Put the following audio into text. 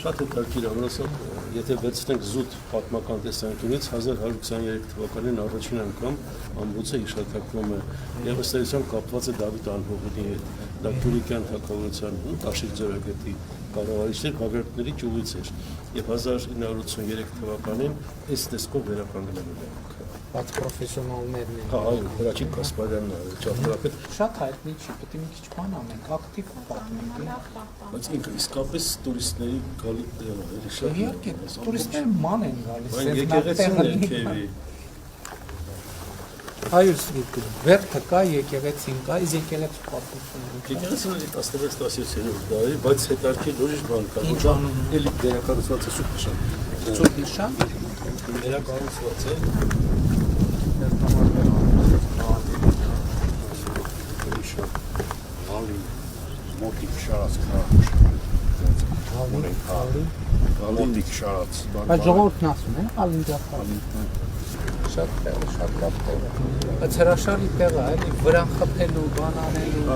Շատ հետաքրքիր ամրոսով, եթե վերցնենք զուտ պատմական տեսանկյունից 1123 թվականին առաջին անգամ ամբոցը հիշատակվում է եւ ըստ էության կապված է Դավիթ Անհողունի հետ, դա Թուրքիան թագավորության Աշիղ ձորագետի կառավարիչների Բագրատների ճյուղից էր եւ 1983 թվականին այս տեսքով վերականգնվել է։ Բայց պրոֆեսիոնալներն են։ Հա, այո, Հրաչիկ Կասպարյանն է, ճարտարապետ։ Շատ հայտնի չի, պետք է մի քիչ բան անենք, ակտիվ պատմենք։ Բայց ինքը իսկապես տուրիստների գալի տեղ է, էլի շատ։ Իհարկե, տուրիստները ման են գալիս, Այն եկեղեցին է քեվի։ Այո, վերթը կա, եկեղեցին կա, իսկ եկեղեցու պատմությունը։ Եկեղեցին էլի 16-17-րդ դարի, բայց հետարքի ուրիշ բան կա, որ էլի վերակառուցված է Սուրբ Նշան։ Սուրբ Նշան վերակառուցված է։ Մոտիկ շարած մոտիկ շարած Բայց ժողովուրդն ասում է, ալինջախալի։ Շատ տեղ, շատ լավ տեղ։ Բայց հրաշալի տեղ է, էլի վրան խփելու, բան անելու։